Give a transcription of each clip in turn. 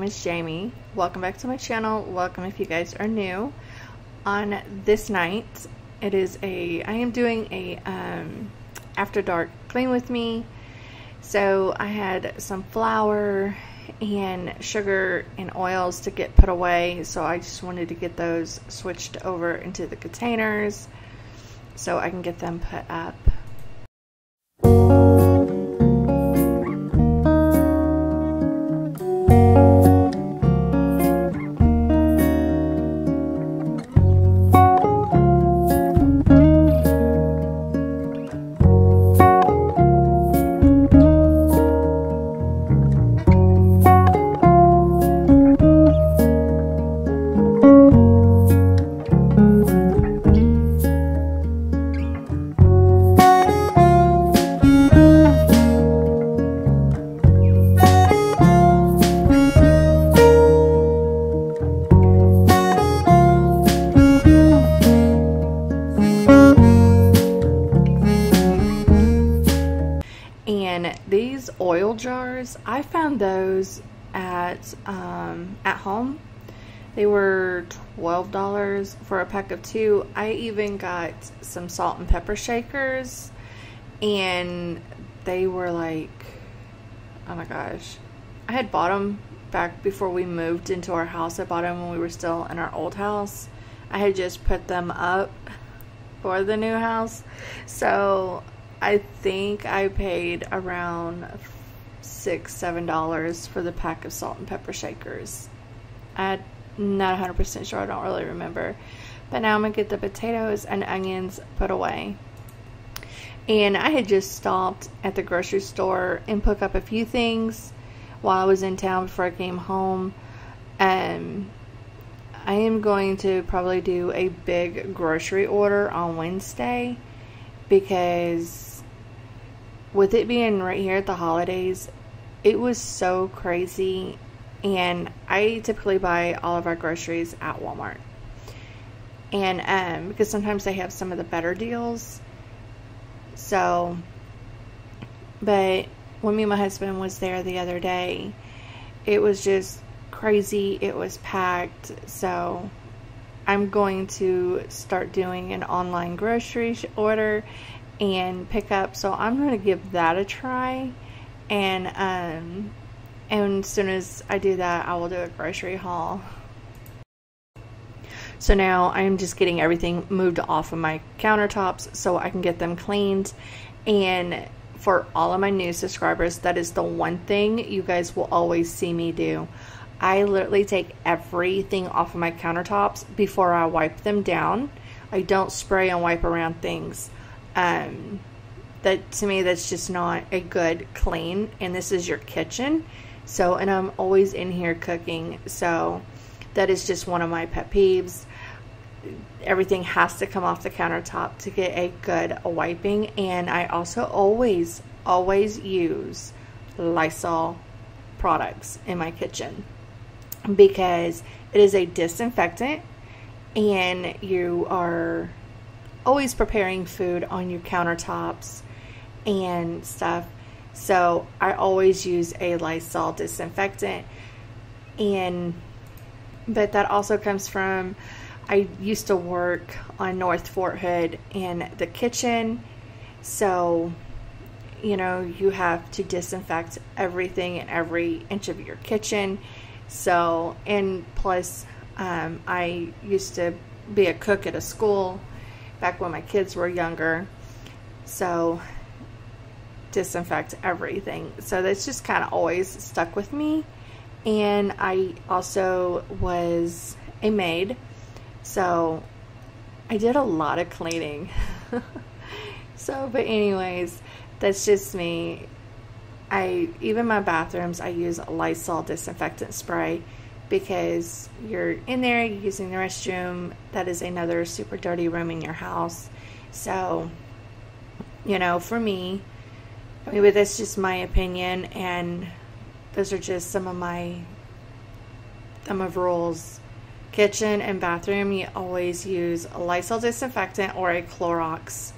name is Jamie. Welcome back to my channel. Welcome if you guys are new. On this night, I am doing a after dark clean with me. So I had some flour and sugar and oils to get put away. So I just wanted to get those switched over into the containers so I can get them put up. And these oil jars, I found those at home. They were $12 for a pack of 2. I even got some salt and pepper shakers, and they were like, oh my gosh. I had bought them back before we moved into our house. I bought them when we were still in our old house. I had just put them up for the new house. So I think I paid around $6-7 for the pack of salt and pepper shakers. I'm not 100% sure. I don't really remember. But now I'm going to get the potatoes and onions put away. And I had just stopped at the grocery store and picked up a few things while I was in town before I came home. I am going to probably do a big grocery order on Wednesday, because with it being right here at the holidays, it was so crazy. And I typically buy all of our groceries at Walmart, and because sometimes they have some of the better deals. So, but when me and my husband was there the other day, it was just crazy. It was packed. So I'm going to start doing an online grocery order and pick up. So I'm going to give that a try, and as soon as I do that, I will do a grocery haul. So now I am just getting everything moved off of my countertops so I can get them cleaned. And for all of my new subscribers, that is the one thing you guys will always see me do. I literally take everything off of my countertops before I wipe them down. I don't spray and wipe around things. That, to me, that's just not a good clean. And this is your kitchen. So, and I'm always in here cooking. So that is just one of my pet peeves. Everything has to come off the countertop to get a good wiping. And I also always use Lysol products in my kitchen, because it is a disinfectant, and you are always preparing food on your countertops and stuff. So I always use a Lysol disinfectant. But that also comes from, I used to work on North Fort Hood in the kitchen. So, you know, you have to disinfect everything in every inch of your kitchen. So, and plus, I used to be a cook at a school back when my kids were younger. So disinfect everything. So that's just kind of always stuck with me. And I also was a maid, so I did a lot of cleaning. So, but anyways, that's just me. Even my bathrooms, I use Lysol disinfectant spray, because you're in there, you're using the restroom. That is another super dirty room in your house. So, you know, for me, I mean, but that's just my opinion, and those are just some of rules. Kitchen and bathroom, you always use a Lysol disinfectant or a Clorox.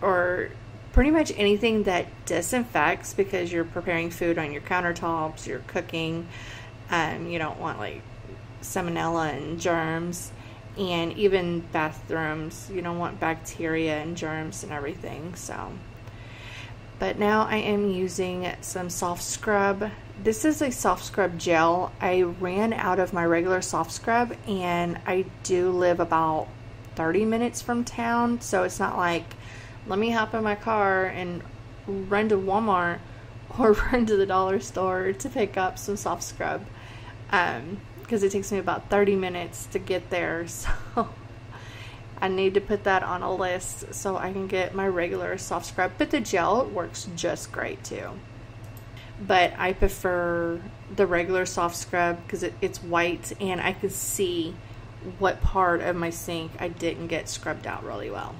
Or pretty much anything that disinfects, because you're preparing food on your countertops, you're cooking. You don't want like salmonella and germs, and even bathrooms, you don't want bacteria and germs and everything. So, but now I am using some soft scrub. This is a soft scrub gel. I ran out of my regular soft scrub, and I do live about 30 minutes from town, so it's not like let me hop in my car and run to Walmart or run to the dollar store to pick up some soft scrub, because it takes me about 30 minutes to get there. So I need to put that on a list so I can get my regular soft scrub. But the gel works just great too. But I prefer the regular soft scrub because it's white, and I can see what part of my sink I didn't get scrubbed out really well.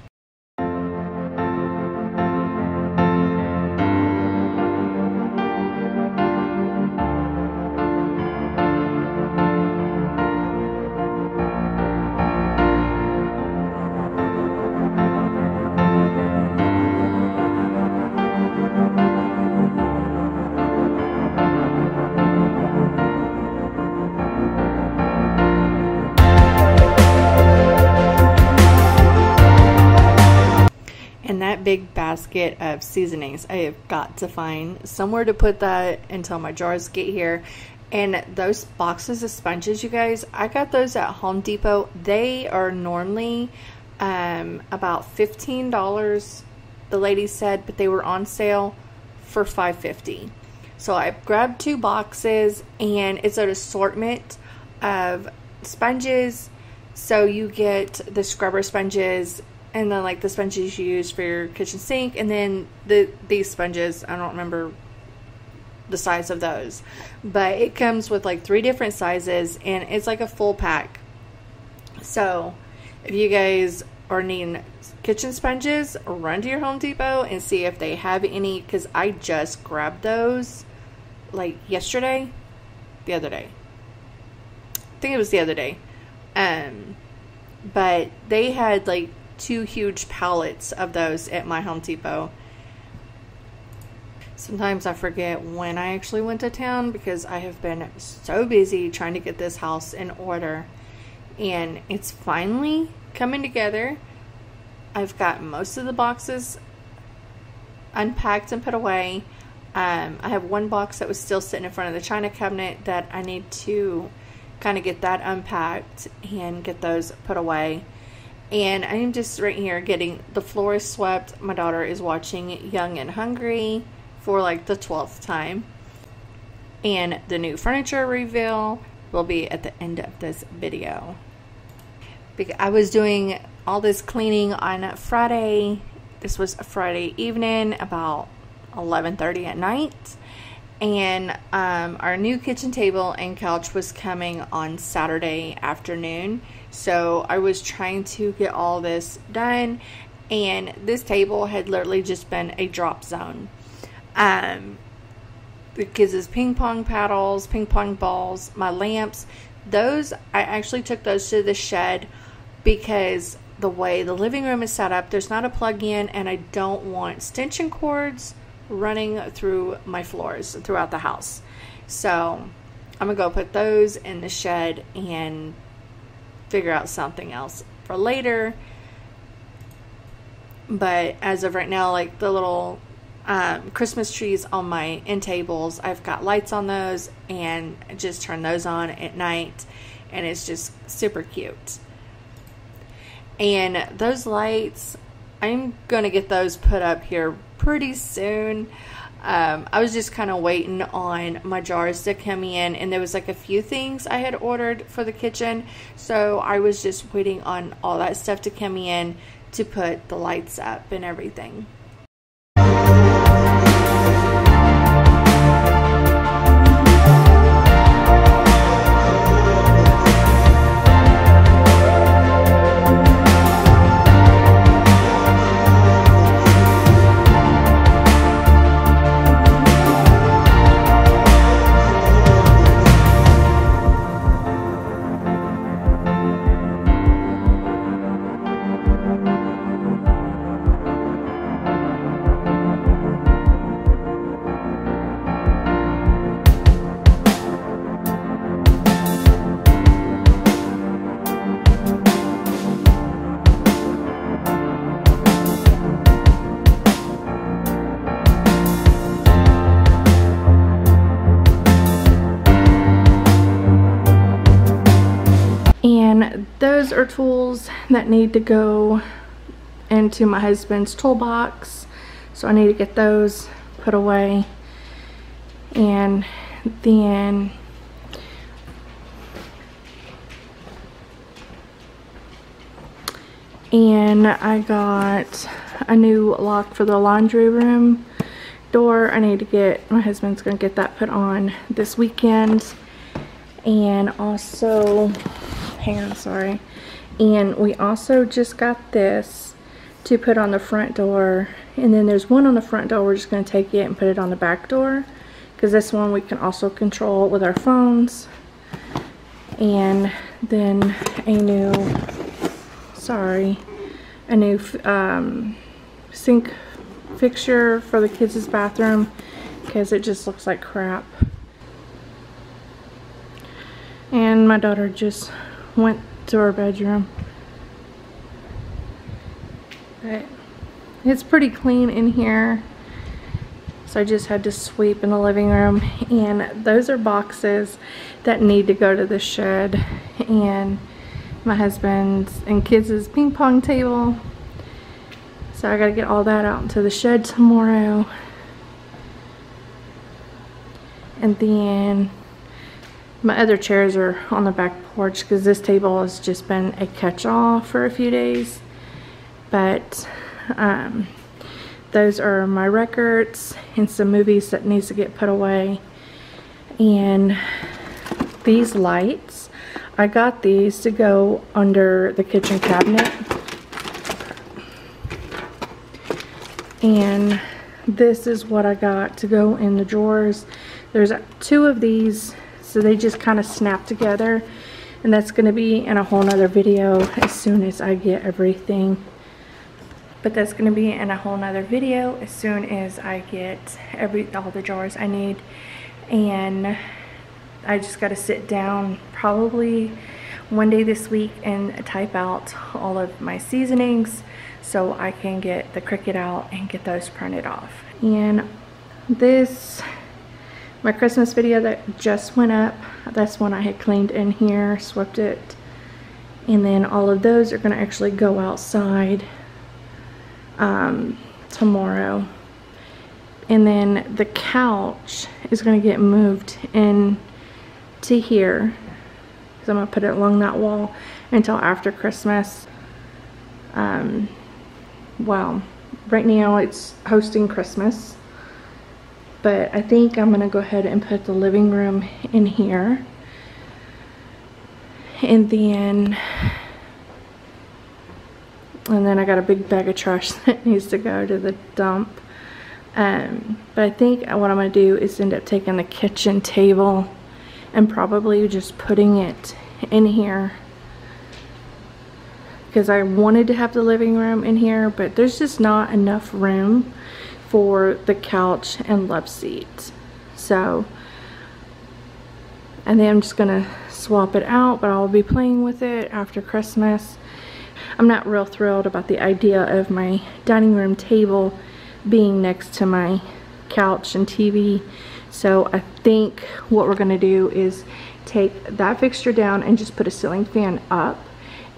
That big basket of seasonings, I have got to find somewhere to put that until my jars get here. And those boxes of sponges, you guys, I got those at Home Depot. They are normally about $15, the lady said, but they were on sale for $5.50. So I grabbed 2 boxes, and it's an assortment of sponges. So you get the scrubber sponges, and then like the sponges you use for your kitchen sink, and then these sponges, I don't remember the size of those, but it comes with like 3 different sizes, and it's like a full pack. So if you guys are needing kitchen sponges, run to your Home Depot and see if they have any, because I just grabbed those like the other day. I think it was the other day. But they had like 2 huge pallets of those at my Home Depot. Sometimes I forget when I actually went to town because I have been so busy trying to get this house in order, and it's finally coming together. I've got most of the boxes unpacked and put away. I have 1 box that was still sitting in front of the china cabinet that I need to kind of get that unpacked and get those put away. And I'm just right here getting the floors swept. My daughter is watching Young and Hungry for like the 12th time. And the new furniture reveal will be at the end of this video. Because I was doing all this cleaning on Friday. This was a Friday evening, about 11:30 at night. And our new kitchen table and couch was coming on Saturday afternoon. So I was trying to get all this done, and this table had literally just been a drop zone. Because it's ping pong paddles, ping pong balls, my lamps, those, I actually took those to the shed because the way the living room is set up, there's not a plug-in, and I don't want extension cords running through my floors throughout the house. So I'm gonna go put those in the shed and figure out something else for later. But as of right now, like the little Christmas trees on my end tables, I've got lights on those, and I just turn those on at night, and it's just super cute. And those lights, I'm gonna get those put up here pretty soon. I was just kind of waiting on my jars to come in, and there was like a few things I had ordered for the kitchen, so I was just waiting on all that stuff to come in to put the lights up and everything. And those are tools that need to go into my husband's toolbox, so I need to get those put away. And then I got a new lock for the laundry room door. I need to get, my husband's gonna get that put on this weekend. And also, hang on, sorry. And we also just got this to put on the front door. And then there's one on the front door, we're just gonna take it and put it on the back door, because this one we can also control with our phones. And then a new, a new sink fixture for the kids' bathroom, because it just looks like crap. And my daughter just went to her bedroom. But it's pretty clean in here, so I just had to sweep in the living room. And those are boxes that need to go to the shed, and my husband's and kids' ping pong table. So I gotta get all that out into the shed tomorrow. And then my other chairs are on the back porch, because this table has just been a catch-all for a few days. But those are my records and some movies that needs to get put away. And these lights, I got these to go under the kitchen cabinet. And this is what I got to go in the drawers. There's 2 of these, so they just kind of snap together. And that's going to be in a whole nother video as soon as I get everything. But that's going to be in a whole nother video as soon as I get all the jars I need. And I just got to sit down probably one day this week and type out all of my seasonings, so I can get the Cricut out and get those printed off. And this, my Christmas video that just went up, that's one I had cleaned in here, swept it. And then all of those are going to actually go outside tomorrow. And then the couch is going to get moved in to here, because I'm going to put it along that wall until after Christmas. Well, right now it's hosting Christmas, but I think I'm going to go ahead and put the living room in here. And then I got a big bag of trash that needs to go to the dump. But I think what I'm going to do is end up taking the kitchen table and probably just putting it in here, because I wanted to have the living room in here, but there's just not enough room for the couch and love seat. So, and then I'm just gonna swap it out, but I'll be playing with it after Christmas. I'm not real thrilled about the idea of my dining room table being next to my couch and TV. So I think what we're gonna do is take that fixture down and just put a ceiling fan up,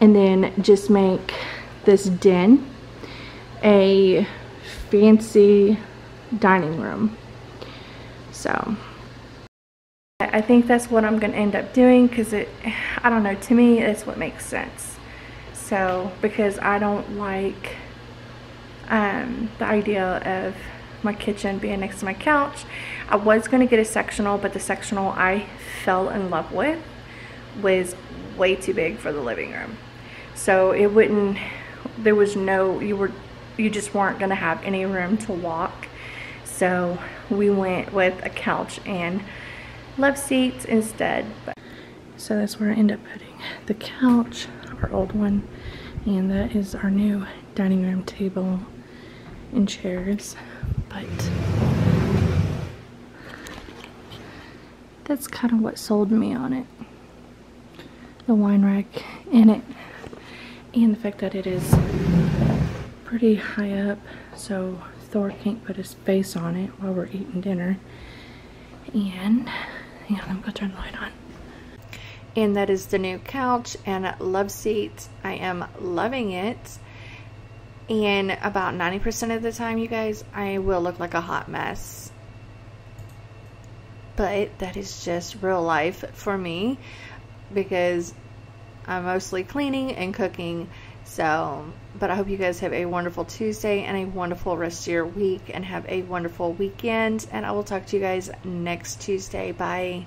and then just make this den a fancy dining room. So I think that's what I'm gonna end up doing, because I don't know, to me that's what makes sense. So, because I don't like the idea of my kitchen being next to my couch. I was going to get a sectional, but the sectional I fell in love with was way too big for the living room. So it wouldn't, there was no, you just weren't going to have any room to walk. So we went with a couch and love seats instead. So that's where I end up putting the couch, our old one, and that is our new dining room table and chairs. But that's kind of what sold me on it. The wine rack in it, and the fact that it is pretty high up, so Thor can't put his face on it while we're eating dinner. And hang on, I'm gonna turn the light on. and that is the new couch and love seat. I am loving it. And about 90% of the time, you guys, I will look like a hot mess. But that is just real life for me, because I'm mostly cleaning and cooking. So, but I hope you guys have a wonderful Tuesday and a wonderful rest of your week, and have a wonderful weekend. And I will talk to you guys next Tuesday. Bye.